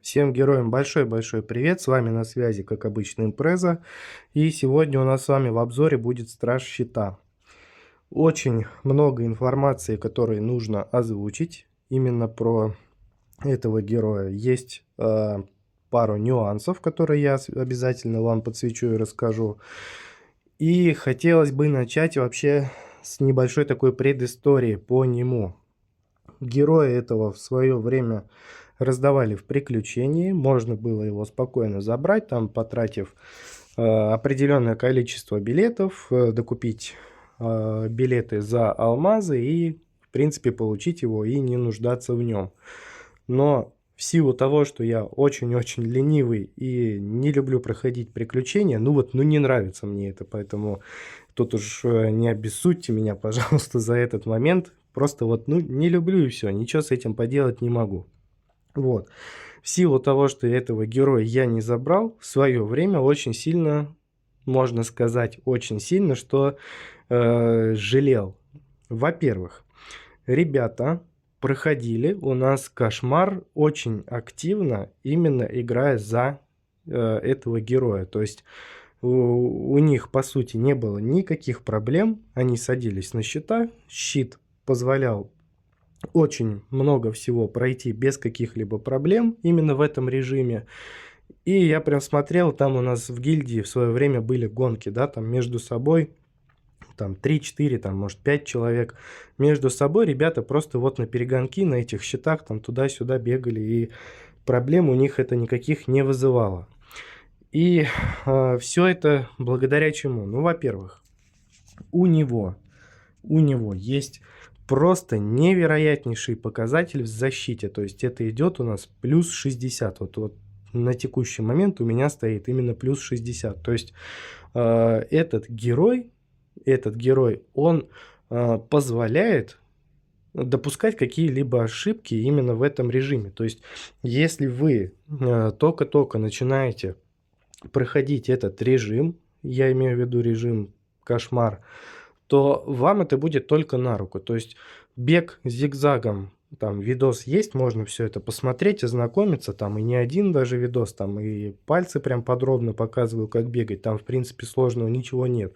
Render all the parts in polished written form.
Всем героям большой-большой привет, с вами на связи, как обычно, Импреза. И сегодня у нас с вами в обзоре будет Страж Щита. Очень много информации, которой нужно озвучить именно про этого героя. Есть пару нюансов, которые я обязательно вам подсвечу и расскажу. И хотелось бы начать вообще с небольшой такой предыстории по нему. Героя этого в свое время раздавали в приключении, можно было его спокойно забрать, там потратив определенное количество билетов, докупить билеты за алмазы и, в принципе, получить его и не нуждаться в нем. Но в силу того, что я очень-очень ленивый и не люблю проходить приключения, ну не нравится мне это, поэтому тут уж не обессудьте меня, пожалуйста, за этот момент. Просто не люблю и все, ничего с этим поделать не могу. Вот. В силу того, что этого героя я не забрал, в свое время очень сильно, можно сказать, очень сильно, что жалел. Во-первых, ребята проходили у нас кошмар очень активно, именно играя за этого героя. То есть у них, по сути, не было никаких проблем. Они садились на щита, щит позволял очень много всего пройти без каких-либо проблем именно в этом режиме. И я прям смотрел, там у нас в гильдии в свое время были гонки, да, там между собой, там 3-4, там может 5 человек. Между собой ребята просто вот на перегонки, на этих щитах там туда-сюда бегали, и проблем у них это никаких не вызывало. И все это благодаря чему? Ну, во-первых, у него есть просто невероятнейший показатель в защите. То есть это идет у нас плюс 60. Вот на текущий момент у меня стоит именно плюс 60. То есть этот герой, он позволяет допускать какие-либо ошибки именно в этом режиме. То есть если вы только-только начинаете проходить этот режим, я имею в виду режим кошмар, то вам это будет только на руку. То есть бег зигзагом, там видос есть, можно все это посмотреть, ознакомиться, там и не один даже видос, там и пальцы прям подробно показываю, как бегать, там в принципе сложного ничего нет.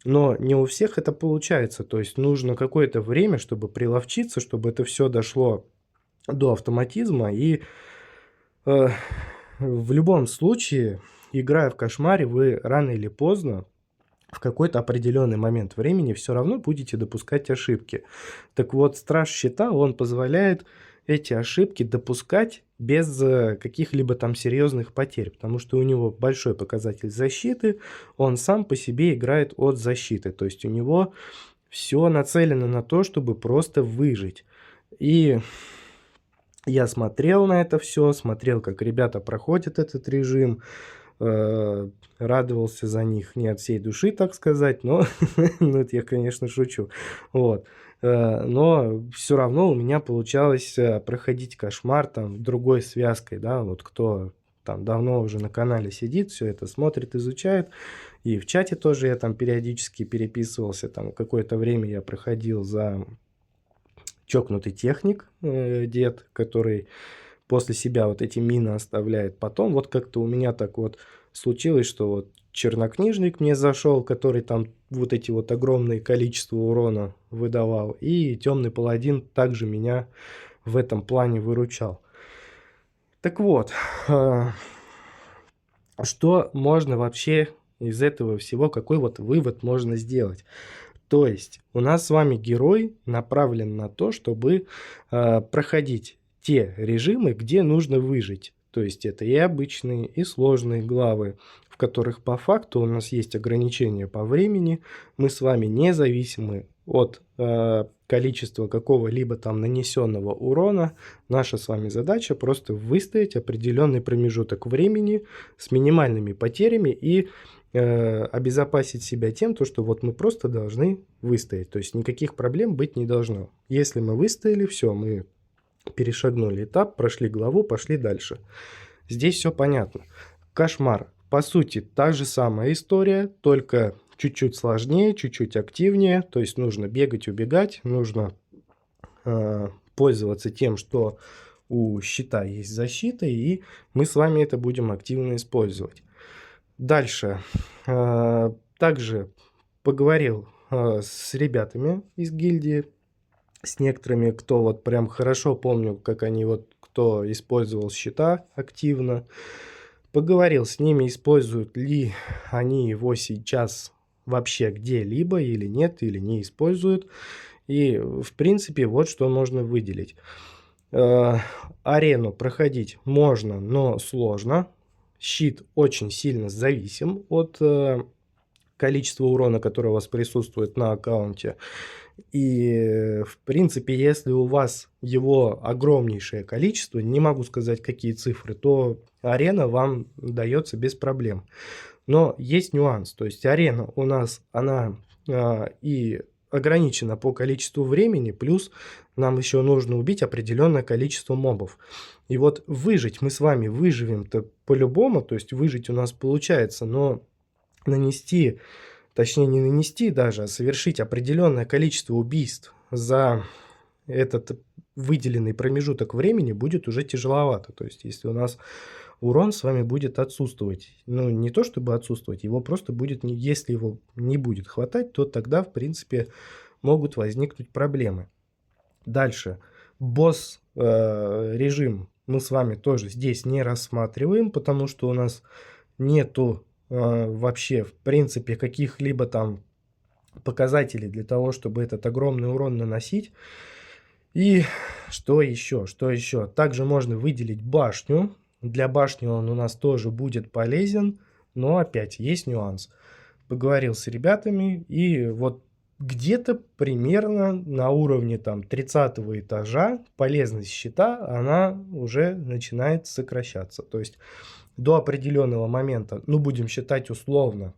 Но не у всех это получается, то есть нужно какое-то время, чтобы приловчиться, чтобы это все дошло до автоматизма, и э, в любом случае, играя в кошмаре, вы рано или поздно в какой-то определенный момент времени все равно будете допускать ошибки. Так вот, Страж Щита, он позволяет эти ошибки допускать без каких-либо там серьезных потерь, потому что у него большой показатель защиты, он сам по себе играет от защиты, то есть у него все нацелено на то, чтобы просто выжить. И я смотрел на это все, смотрел, как ребята проходят этот режим, радовался за них не от всей души, так сказать, но ну, это я, конечно, шучу. Вот. Но все равно у меня получалось проходить кошмар там другой связкой, да, вот кто там давно уже на канале сидит, все это смотрит, изучает, и в чате тоже я там периодически переписывался, там какое-то время я проходил за чокнутый техник, дед, который после себя вот эти мины оставляет. Потом вот как-то у меня так вот случилось, что вот чернокнижник мне зашел, который там вот эти вот огромные количества урона выдавал, и темный паладин также меня в этом плане выручал. Так вот, что можно вообще из этого всего, какой вот вывод можно сделать? То есть у нас с вами герой направлен на то, чтобы проходить те режимы, где нужно выжить. То есть это и обычные, и сложные главы, в которых по факту у нас есть ограничения по времени. Мы с вами независимы от количества какого-либо там нанесенного урона. Наша с вами задача просто выстоять определенный промежуток времени с минимальными потерями и обезопасить себя тем, то, что вот мы просто должны выстоять. То есть никаких проблем быть не должно. Если мы выстояли, все, мы перешагнули этап, прошли главу, пошли дальше. Здесь все понятно. Кошмар. По сути, та же самая история, только чуть-чуть сложнее, чуть-чуть активнее. То есть нужно бегать, убегать, нужно пользоваться тем, что у щита есть защита, и мы с вами это будем активно использовать. Дальше. Также поговорил с ребятами из гильдии, с некоторыми, кто вот прям хорошо помню, как они вот, кто использовал щита активно. Поговорил с ними, используют ли они его сейчас вообще где-либо или нет, или не используют. И, в принципе, вот что можно выделить. Арену проходить можно, но сложно. Щит очень сильно зависим от количества урона, которое у вас присутствует на аккаунте. И, в принципе, если у вас его огромнейшее количество, не могу сказать, какие цифры, то арена вам дается без проблем. Но есть нюанс. То есть арена у нас, она и ограничена по количеству времени, плюс нам еще нужно убить определенное количество мобов. И вот выжить мы с вами выживем-то по-любому, то есть выжить у нас получается, но нанести, точнее не нанести даже, а совершить определенное количество убийств за этот выделенный промежуток времени будет уже тяжеловато. То есть если у нас урон с вами будет отсутствовать, ну не то чтобы отсутствовать, его просто будет, если его не будет хватать, то тогда в принципе могут возникнуть проблемы. Дальше. Босс режим мы с вами тоже здесь не рассматриваем, потому что у нас нету вообще в принципе каких-либо там показателей для того, чтобы этот огромный урон наносить. И что еще? Что еще? Также можно выделить башню. Для башни он у нас тоже будет полезен, но опять есть нюанс. Поговорил с ребятами, и вот где-то примерно на уровне там 30 этажа полезность щита, она уже начинает сокращаться. То есть до определенного момента, ну будем считать условно,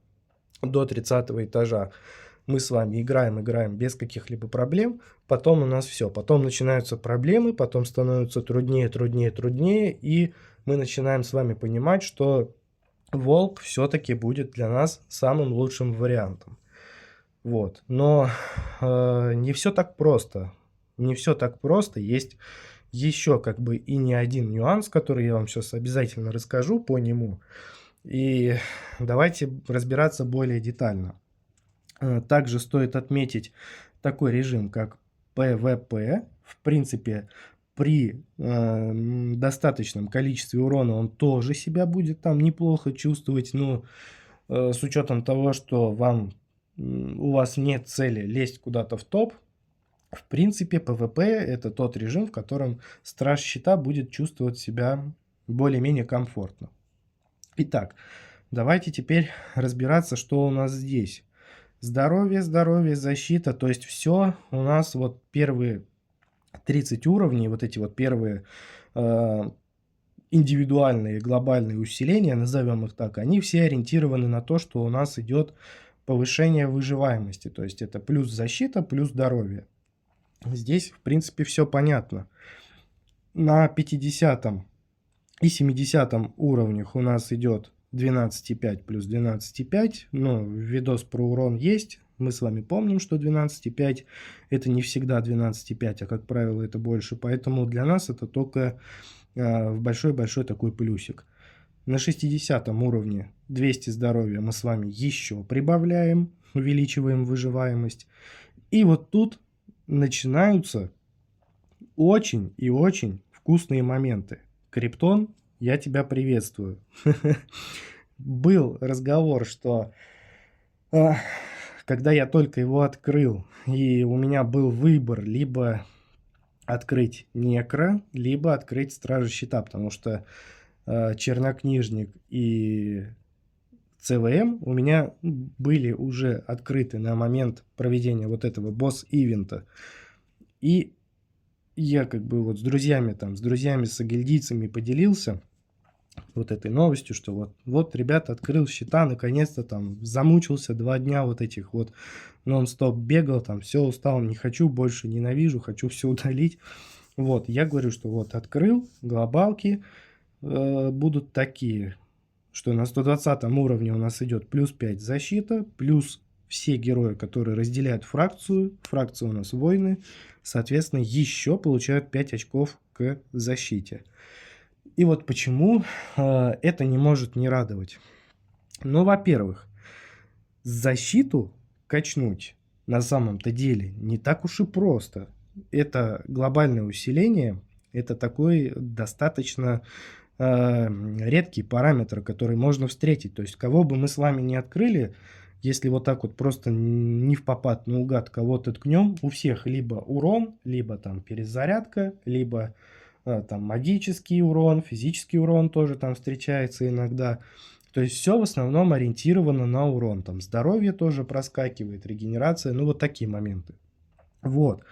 до 30 этажа мы с вами играем без каких-либо проблем, потом у нас все, потом начинаются проблемы, потом становится труднее, и мы начинаем с вами понимать, что волк все-таки будет для нас самым лучшим вариантом. Вот, но не все так просто, не все так просто, есть еще как бы и не один нюанс, который я вам сейчас обязательно расскажу по нему, и давайте разбираться более детально. Также стоит отметить такой режим, как PvP. В принципе, при достаточном количестве урона он тоже себя будет там неплохо чувствовать. Но с учетом того, что у вас нет цели лезть куда-то в топ, в принципе, PvP это тот режим, в котором страж щита будет чувствовать себя более-менее комфортно. Итак, давайте теперь разбираться, что у нас здесь. Здоровье, здоровье, защита, то есть все у нас вот первые 30 уровней, вот эти вот первые индивидуальные глобальные усиления, назовем их так, они все ориентированы на то, что у нас идет повышение выживаемости, то есть это плюс защита, плюс здоровье. Здесь, в принципе, все понятно. На 50 и 70 уровнях у нас идет 12,5 плюс 12,5. Ну, видос про урон есть. Мы с вами помним, что 12,5 это не всегда 12,5, а как правило это больше. Поэтому для нас это только большой-большой такой плюсик. На 60 уровне 200 здоровья мы с вами еще прибавляем, увеличиваем выживаемость. И вот тут начинаются очень и очень вкусные моменты. Криптон, я тебя приветствую. Был разговор, что когда я только его открыл, и у меня был выбор либо открыть Некро, либо открыть Стражи Щита, потому что Чернокнижник и ЦВМ у меня были уже открыты на момент проведения вот этого босс-ивента. И я как бы вот с друзьями, с агильдийцами поделился вот этой новостью, что вот ребята, открыл счета, наконец-то там замучился 2 дня вот этих вот нон-стоп бегал, там все устал, не хочу, больше ненавижу, хочу все удалить. Вот, я говорю, что вот открыл, глобалки будут такие, что на 120 уровне у нас идет плюс 5 защита, плюс все герои, которые разделяют фракцию, фракция у нас воины, соответственно, еще получают 5 очков к защите. И вот почему это не может не радовать. Ну, во-первых, защиту качнуть на самом-то деле не так уж и просто. Это глобальное усиление, это такой достаточно редкий параметр, который можно встретить. То есть, кого бы мы с вами не открыли, если вот так вот просто не впопад наугад кого-то ткнем, у всех либо урон, либо там перезарядка, либо там магический урон, физический урон тоже там встречается иногда. То есть все в основном ориентировано на урон. Там здоровье тоже проскакивает, регенерация, ну вот такие моменты. Вот.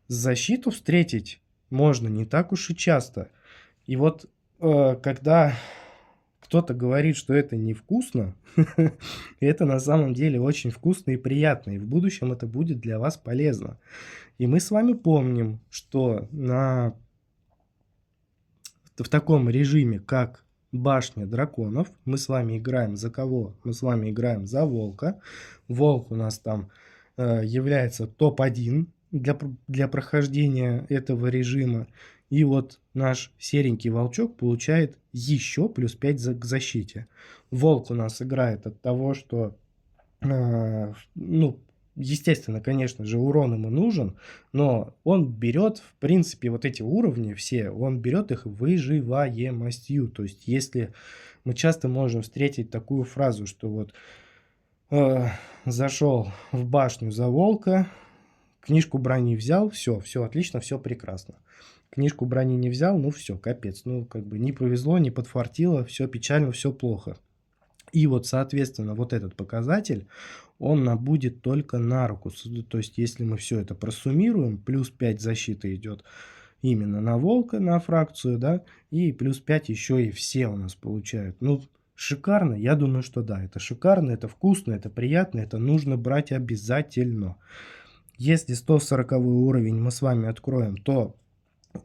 Защиту встретить можно не так уж и часто. И вот когда кто-то говорит, что это невкусно, это на самом деле очень вкусно и приятно. И в будущем это будет для вас полезно. И мы с вами помним, что в таком режиме, как Башня драконов, мы с вами играем за кого? Мы с вами играем за волка. Волк у нас там является топ-1 для прохождения этого режима. И вот наш серенький волчок получает еще плюс 5 к защите. Волк у нас играет от того, что, ну, естественно, конечно же, урон ему нужен, но он берет, в принципе, вот эти уровни все, он берет их выживаемостью. То есть, если мы часто можем встретить такую фразу, что вот зашел в башню за волка, книжку брони взял, все отлично, все прекрасно. Книжку брони не взял, ну все, капец. Ну, как бы не повезло, не подфартило, все печально, все плохо. И вот, соответственно, вот этот показатель, он нам будет только на руку. То есть, если мы все это просуммируем, плюс 5 защиты идет именно на волка, на фракцию, да, и плюс 5 еще и все у нас получают. Ну, шикарно? Я думаю, что да, это шикарно, это вкусно, это приятно, это нужно брать обязательно. Если 140 уровень мы с вами откроем, то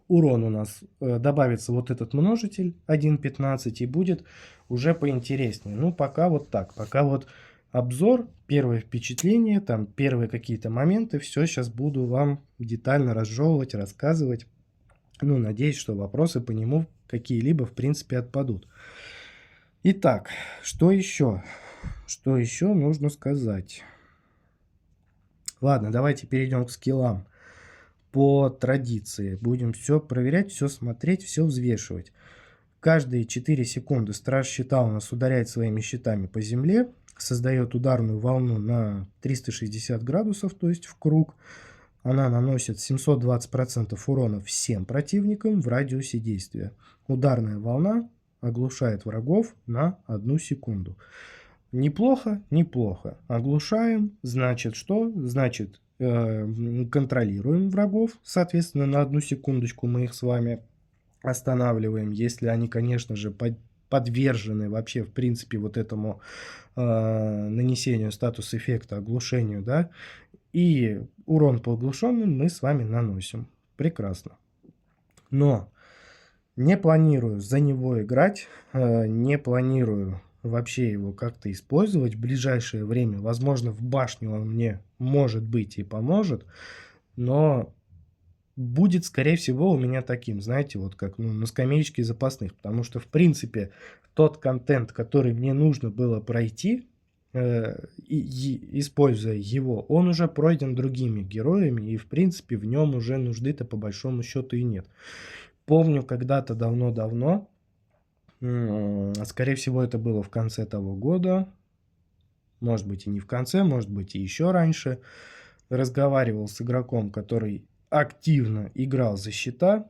урон у нас добавится вот этот множитель 1,15 и будет уже поинтереснее. Ну, пока вот так. Пока вот обзор, первое впечатление, там первые какие-то моменты. Все сейчас буду вам детально разжевывать, рассказывать. Ну, надеюсь, что вопросы по нему какие-либо в принципе отпадут. Итак, что еще? Что еще нужно сказать? Ладно, давайте перейдем к скиллам. По традиции будем все проверять, все смотреть, все взвешивать. Каждые 4 секунды страж щита у нас ударяет своими щитами по земле, создает ударную волну на 360 градусов, то есть в круг. Она наносит 720% урона всем противникам в радиусе действия. Ударная волна оглушает врагов на 1 секунду. Неплохо, неплохо. Оглушаем, значит что? Значит контролируем врагов, соответственно, на 1 секундочку мы их с вами останавливаем, если они, конечно же, подвержены вообще, в принципе, вот этому нанесению статус-эффекта, оглушению, да, и урон по оглушенным мы с вами наносим. Прекрасно. Но не планирую за него играть, не планирую вообще его как-то использовать в ближайшее время. Возможно, в башню он мне, может быть, и поможет, но будет, скорее всего, у меня таким, знаете, вот как на скамеечке запасных, потому что, в принципе, тот контент, который мне нужно было пройти, используя его, он уже пройден другими героями, и, в принципе, в нем уже нужды-то по большому счету и нет. Помню, когда-то давно-давно, скорее всего, это было в конце того года, может быть и не в конце, может быть и еще раньше, разговаривал с игроком, который активно играл за щита.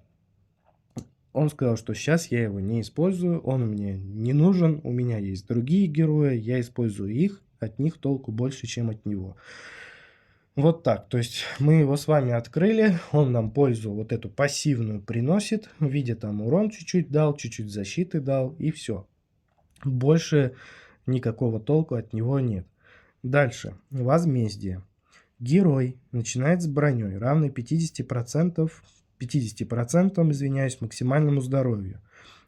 Он сказал, что сейчас я его не использую, он мне не нужен, у меня есть другие герои, я использую их, от них толку больше, чем от него. Вот так, то есть мы его с вами открыли, он нам пользу вот эту пассивную приносит, в виде там урон чуть-чуть дал, чуть-чуть защиты дал и все. Больше никакого толку от него нет. Дальше, возмездие. Герой начинает с броней, равной 50%, извиняюсь, максимальному здоровью.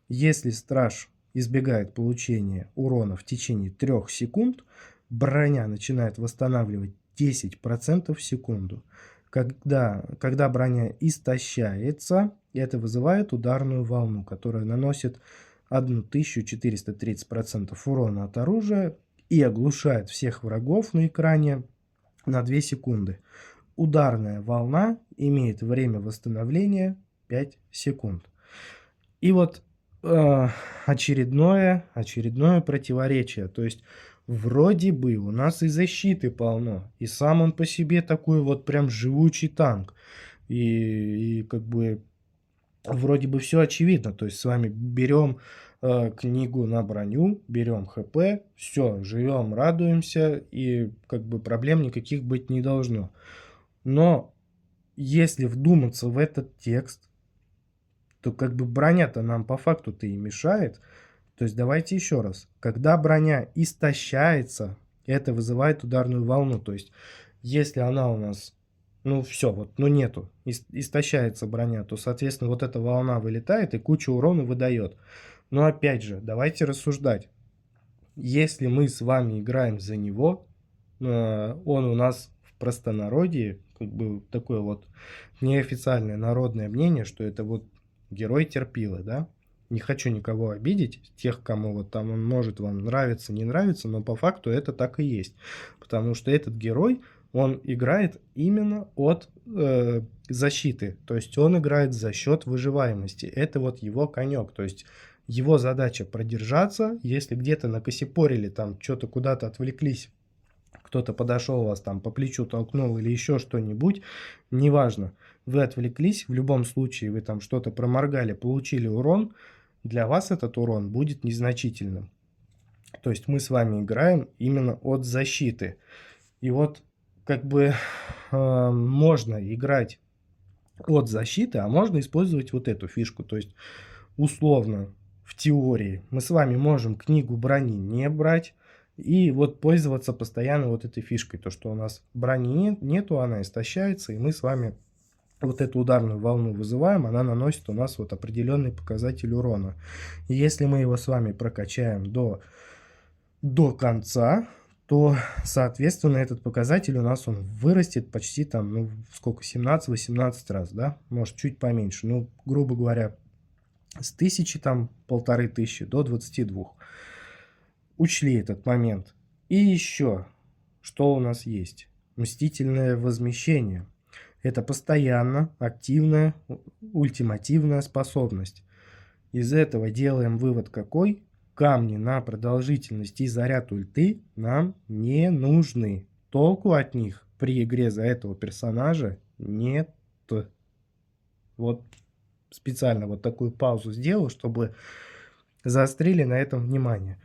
Если страж избегает получения урона в течение 3 секунд, броня начинает восстанавливать 10% в секунду. Когда броня истощается, это вызывает ударную волну, которая наносит 1430% урона от оружия и оглушает всех врагов на экране на 2 секунды. Ударная волна имеет время восстановления 5 секунд. И вот очередное противоречие. То есть вроде бы у нас и защиты полно, и сам он по себе такой вот прям живучий танк. И как бы вроде бы все очевидно. То есть с вами берем книгу на броню, берем ХП, все, живем, радуемся, и как бы проблем никаких быть не должно. Но если вдуматься в этот текст, то как бы броня-то нам по факту-то и мешает. То есть давайте еще раз. Когда броня истощается, это вызывает ударную волну. То есть если она у нас, ну все, вот, ну нету, истощается броня, то, соответственно, вот эта волна вылетает и кучу урона выдает. Но опять же, давайте рассуждать. Если мы с вами играем за него, он у нас в простонародье, как бы такое вот неофициальное народное мнение, что это вот герой терпилы, да? Не хочу никого обидеть, тех, кому вот там он может вам нравиться, не нравится, но по факту это так и есть. Потому что этот герой, он играет именно от защиты. То есть он играет за счет выживаемости. Это вот его конек. То есть его задача продержаться. Если где-то накосипорили, там что-то куда-то отвлеклись, кто-то подошел вас там по плечу толкнул или еще что-нибудь, неважно. Вы отвлеклись, в любом случае вы там что-то проморгали, получили урон, для вас этот урон будет незначительным. То есть мы с вами играем именно от защиты. И вот как бы можно играть от защиты, а можно использовать вот эту фишку. То есть условно в теории мы с вами можем книгу брони не брать и вот пользоваться постоянно вот этой фишкой. То, что у нас брони нету, она истощается, и мы с вами вот эту ударную волну вызываем, она наносит у нас вот определенный показатель урона. И если мы его с вами прокачаем до конца, то, соответственно, этот показатель у нас он вырастет почти там, ну, сколько, 17-18 раз, да? Может, чуть поменьше. Ну, грубо говоря, с 1000, там, 1500 до 22. Учли этот момент. И еще, что у нас есть? Мстительное возмещение. Это постоянно активная ультимативная способность. Из этого делаем вывод какой? Камни на продолжительность и заряд ульты нам не нужны. Толку от них при игре за этого персонажа нет. Вот специально вот такую паузу сделал, чтобы заострили на этом внимание.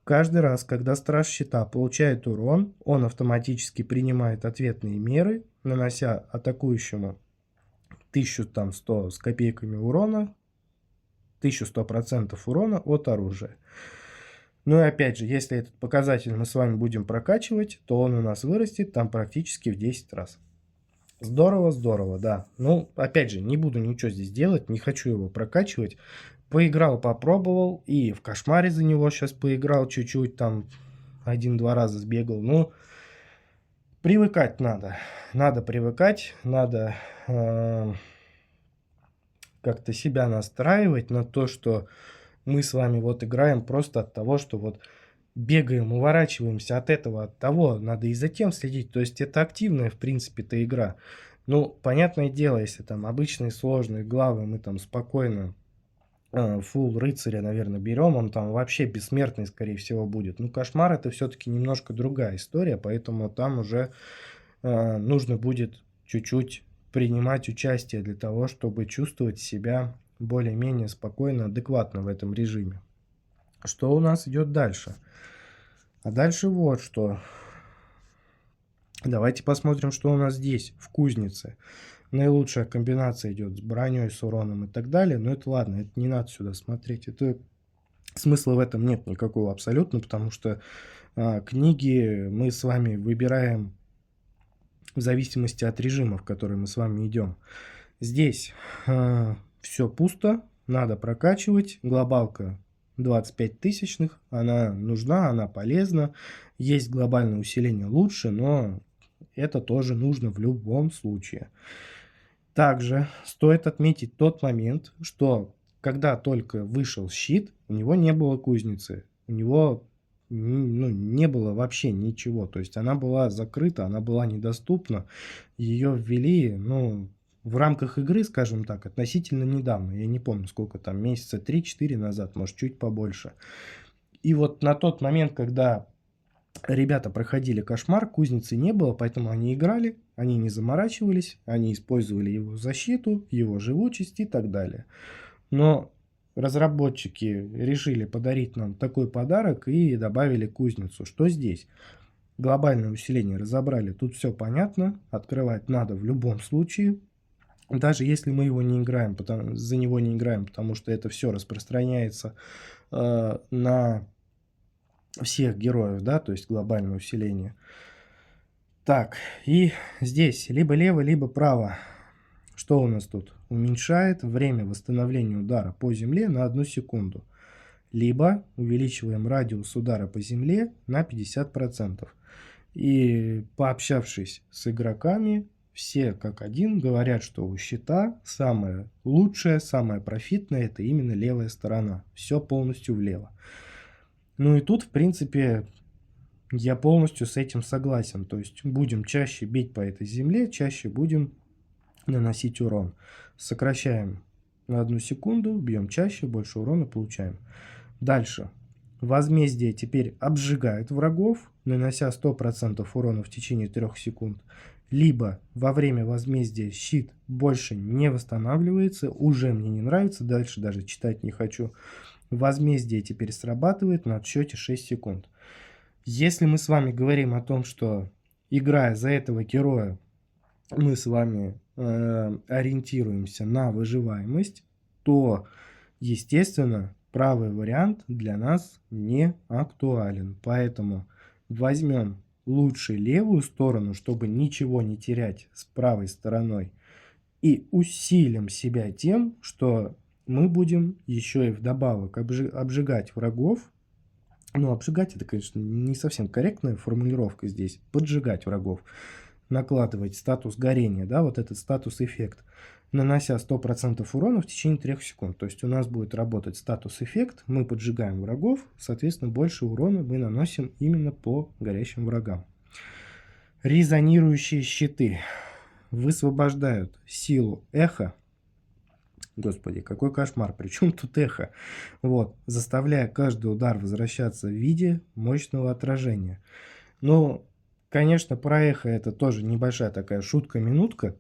Каждый раз, когда страж щита получает урон, он автоматически принимает ответные меры, нанося атакующему 1100 с копейками урона, 1100% урона от оружия. Ну и опять же, если этот показатель мы с вами будем прокачивать, то он у нас вырастет там практически в 10 раз. Здорово, здорово, да. Ну, опять же, не буду ничего здесь делать, не хочу его прокачивать. Поиграл, попробовал, и в кошмаре за него сейчас поиграл чуть-чуть, там 1-2 раза сбегал. Ну, привыкать надо. Надо привыкать, надо как-то себя настраивать на то, что мы с вами вот играем просто от того, что вот бегаем, уворачиваемся от этого, от того, надо и за тем следить. То есть это активная, в принципе-то, игра. Ну, понятное дело, если там обычные сложные главы мы там спокойно фул рыцаря, наверное, берем, он там вообще бессмертный, скорее всего, будет. Ну, кошмар это все-таки немножко другая история, поэтому там уже нужно будет чуть-чуть принимать участие для того, чтобы чувствовать себя более-менее спокойно, адекватно в этом режиме. Что у нас идет дальше? А дальше вот что. Давайте посмотрим, что у нас здесь, в кузнице. Наилучшая комбинация идет с броней, с уроном и так далее. Но это ладно, это не надо сюда смотреть. Это смысла в этом нет никакого абсолютно, потому что книги мы с вами выбираем в зависимости от режима, в который мы с вами идем. Здесь все пусто, надо прокачивать. Глобалка 25 тысячных, она нужна, она полезна. Есть глобальное усиление лучше, но это тоже нужно в любом случае. Также стоит отметить тот момент, что когда только вышел щит, у него не было кузницы, у него ну, не было вообще ничего, то есть она была закрыта, она была недоступна, ее ввели, ну, в рамках игры, скажем так, относительно недавно, я не помню сколько там, месяца 3-4 назад, может чуть побольше. И вот на тот момент, когда ребята проходили кошмар, кузницы не было, поэтому они играли, они не заморачивались, они использовали его защиту, его живучесть и так далее. Но разработчики решили подарить нам такой подарок и добавили кузницу. Что здесь? Глобальное усиление разобрали, тут все понятно, открывать надо в любом случае. Даже если мы его не играем, за него не играем, потому что это все распространяется на всех героев, да, то есть глобальное усиление. Так, и здесь либо лево, либо право. Что у нас тут? Уменьшает время восстановления удара по земле на 1 секунду. Либо увеличиваем радиус удара по земле на 50%. И пообщавшись с игроками, все как один говорят, что у щита самое лучшее, самое профитное это именно левая сторона. Все полностью влево. Ну и тут, в принципе, я полностью с этим согласен. То есть будем чаще бить по этой земле, чаще будем наносить урон. Сокращаем на 1 секунду, бьем чаще, больше урона получаем. Дальше. Возмездие теперь обжигает врагов, нанося 100% урона в течение 3 секунд. Либо во время возмездия щит больше не восстанавливается, уже мне не нравится, дальше даже читать не хочу. Возмездие теперь срабатывает на отсчете 6 секунд. Если мы с вами говорим о том, что играя за этого героя, мы с вами ориентируемся на выживаемость, то, естественно, правый вариант для нас не актуален. Поэтому возьмем лучше левую сторону, чтобы ничего не терять с правой стороной, и усилим себя тем, что мы будем еще и вдобавок обжигать врагов. Ну, обжигать это, конечно, не совсем корректная формулировка здесь. Поджигать врагов. Накладывать статус горения, да, вот этот статус-эффект, нанося 100% урона в течение 3 секунд. То есть у нас будет работать статус-эффект, мы поджигаем врагов, соответственно, больше урона мы наносим именно по горящим врагам. Резонирующие щиты высвобождают силу эха. Господи, какой кошмар, причем тут эхо? Вот, заставляя каждый удар возвращаться в виде мощного отражения. Ну, конечно, про эхо это тоже небольшая такая шутка-минутка,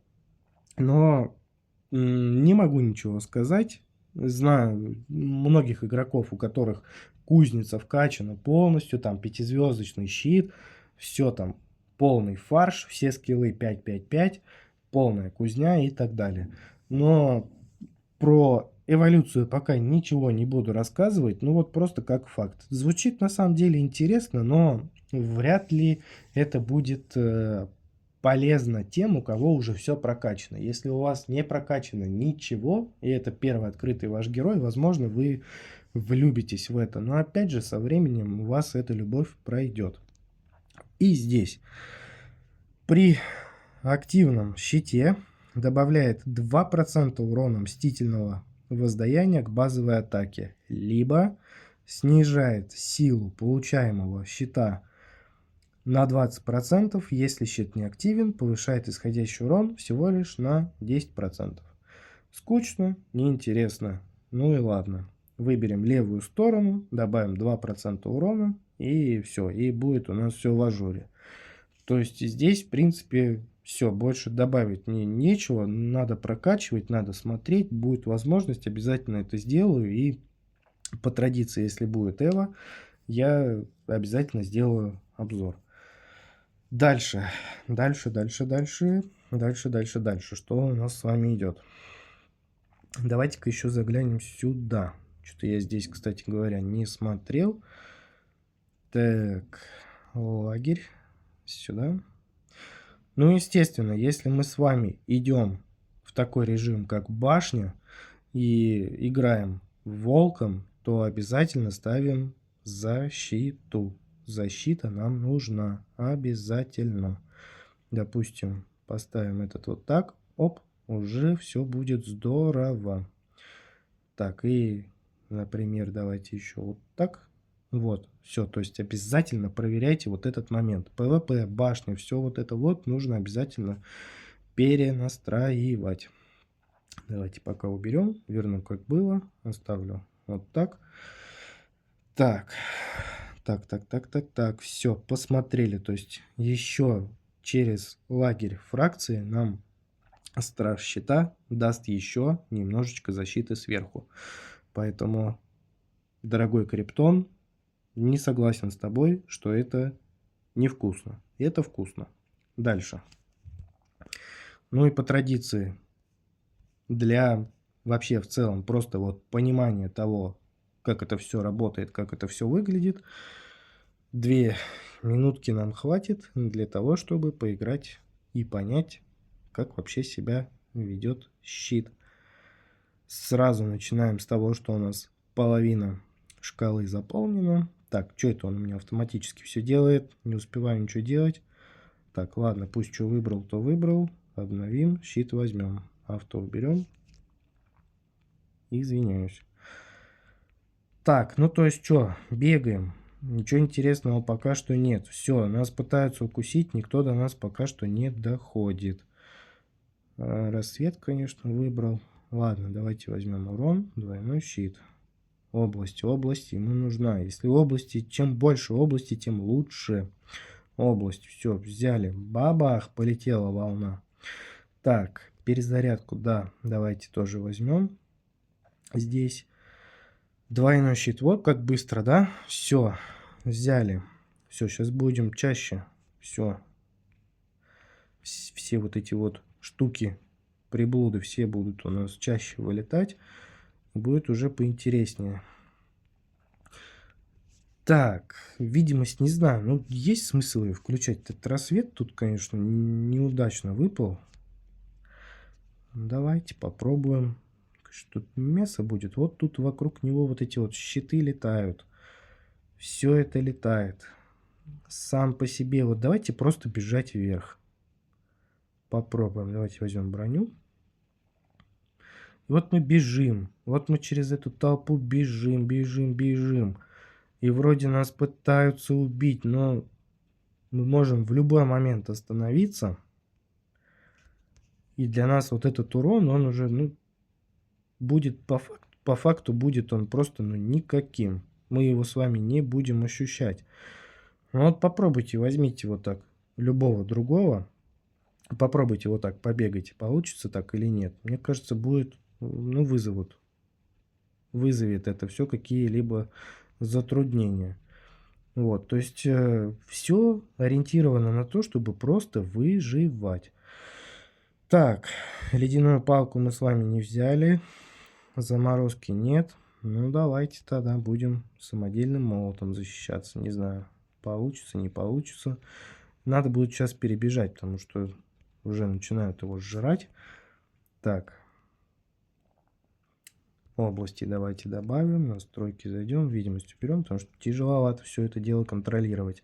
но не могу ничего сказать. Знаю многих игроков, у которых кузница вкачана полностью, там 5-звездочный щит, все там полный фарш, все скиллы 5-5-5, полная кузня и так далее. Но про эволюцию пока ничего не буду рассказывать, ну вот просто как факт. Звучит на самом деле интересно, но вряд ли это будет полезно тем, у кого уже все прокачано. Если у вас не прокачано ничего, и это первый открытый ваш герой, возможно, вы влюбитесь в это. Но опять же, со временем у вас эта любовь пройдет. И здесь при активном щите добавляет 2% урона мстительного воздаяния к базовой атаке, либо снижает силу получаемого щита на 20%, если щит не активен, повышает исходящий урон всего лишь на 10%. Скучно, неинтересно, ну и ладно. Выберем левую сторону, добавим 2% урона и все, и будет у нас все в ажуре. То есть здесь, в принципе, все, больше добавить мне нечего, надо прокачивать, надо смотреть, будет возможность, обязательно это сделаю, и по традиции, если будет Эва, я обязательно сделаю обзор. Дальше, что у нас с вами идет? Давайте-ка еще заглянем сюда. Что-то я здесь, кстати говоря, не смотрел. Так, лагерь, сюда. Ну, естественно, если мы с вами идем в такой режим, как башня, и играем волком, то обязательно ставим защиту. Защита нам нужна обязательно. Допустим, поставим этот вот так. Оп, уже все будет здорово. Так, и, например, давайте еще вот так. Вот, все, то есть обязательно проверяйте вот этот момент. ПВП, башня, все вот это вот нужно обязательно перенастраивать. Давайте пока уберем, верну как было, оставлю вот так. Так, так, все, посмотрели. То есть еще через лагерь фракции нам Страж Щита даст еще немножечко защиты сверху. Поэтому, дорогой Криптон, не согласен с тобой, что это невкусно. Это вкусно. Дальше. Ну и по традиции, для вообще в целом просто вот понимания того, как это все работает, как это все выглядит, 2 минутки нам хватит для того, чтобы поиграть и понять, как вообще себя ведет щит. Сразу начинаем с того, что у нас половина шкалы заполнена. Так, что это он у меня автоматически все делает? Не успеваю ничего делать. Так, ладно, пусть что выбрал, то выбрал. Обновим, щит возьмем. Авто уберем. Извиняюсь. Так, ну то есть что, бегаем. Ничего интересного пока что нет. Все, нас пытаются укусить, никто до нас пока что не доходит. Рассвет, конечно, выбрал. Ладно, давайте возьмем урон, двойной щит. Область ему нужна. Если области, чем больше области, тем лучше. Область, все, взяли. Бабах, полетела волна. Так, перезарядку, да, давайте тоже возьмем. Здесь двойной щит. Вот как быстро, да? Все, взяли. Все, сейчас будем чаще. Все. Все вот эти вот штуки, приблуды, все будут у нас чаще вылетать. Будет уже поинтереснее. Так, видимость не знаю. Ну, есть смысл ее включать. Этот рассвет тут, конечно, неудачно выпал. Давайте попробуем. Что-то мясо будет. Вот тут вокруг него вот эти вот щиты летают. Все это летает. Сам по себе. Вот давайте просто бежать вверх. Попробуем. Давайте возьмем броню. И вот мы бежим. Вот мы через эту толпу бежим. И вроде нас пытаются убить, но мы можем в любой момент остановиться. И для нас вот этот урон, он уже, ну, будет по факту будет он просто, ну, никаким. Мы его с вами не будем ощущать. Ну, вот попробуйте, возьмите вот так любого другого. Попробуйте вот так побегать, получится так или нет. Мне кажется, будет, ну, вызовет это все какие-либо затруднения. Вот, то есть все ориентировано на то, чтобы просто выживать. Так, ледяную палку мы с вами не взяли. Заморозки нет. Ну, давайте тогда будем самодельным молотом защищаться. Не знаю, получится, не получится. Надо будет сейчас перебежать, потому что уже начинают его сжирать. Так. Области давайте добавим. Настройки зайдем. Видимость уберем, потому что тяжеловато все это дело контролировать.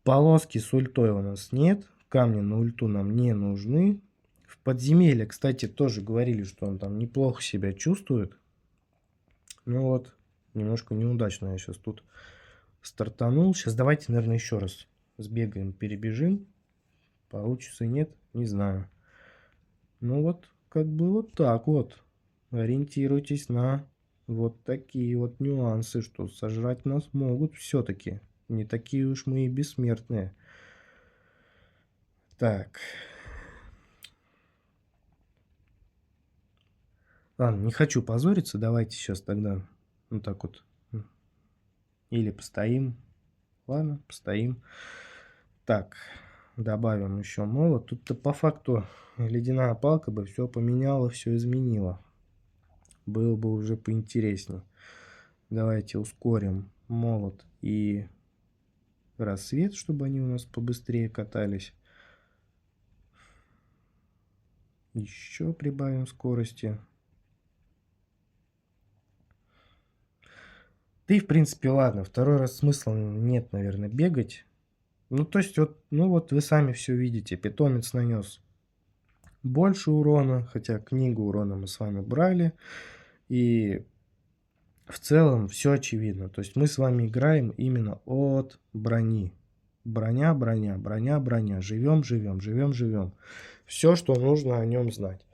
Полоски с ультой у нас нет. Камни на ульту нам не нужны. В подземелье, кстати, тоже говорили, что он там неплохо себя чувствует. Ну вот, немножко неудачно я сейчас тут стартанул. Сейчас давайте, наверное, еще раз сбегаем, перебежим. Получится, нет, не знаю. Ну вот, как бы вот так вот. Ориентируйтесь на вот такие вот нюансы, что сожрать нас могут все-таки. Не такие уж мы и бессмертные. Так. Ладно, не хочу позориться. Давайте сейчас тогда вот так вот. Или постоим. Ладно, постоим. Так, добавим еще молот. Тут-то по факту ледяная палка бы все поменяла, все изменила. Было бы уже поинтереснее. Давайте ускорим молот и рассвет, чтобы они у нас побыстрее катались. Еще прибавим скорости. Да и в принципе ладно, второй раз смысла нет, наверное, бегать. Ну то есть вот, ну вот вы сами все видите, питомец нанес больше урона, хотя книгу урона мы с вами брали. И в целом все очевидно. То есть мы с вами играем именно от брони. Броня, броня, броня, броня. Живем, живем, живем, живем. Все, что нужно о нем знать.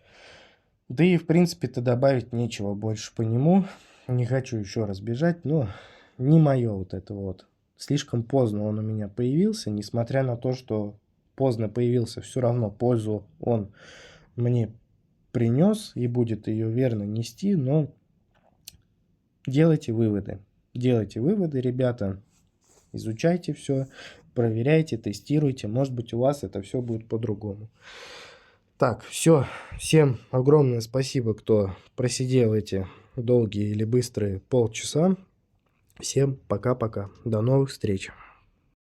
Да и в принципе-то добавить нечего больше по нему. Не хочу еще раз бежать, но не мое вот это вот. Слишком поздно он у меня появился, несмотря на то, что поздно появился, все равно пользу он мне принес и будет ее верно нести, но делайте выводы. Делайте выводы, ребята. Изучайте все, проверяйте, тестируйте. Может быть, у вас это все будет по-другому. Так, все. Всем огромное спасибо, кто просидел эти долгие или быстрые полчаса. Всем пока-пока. До новых встреч.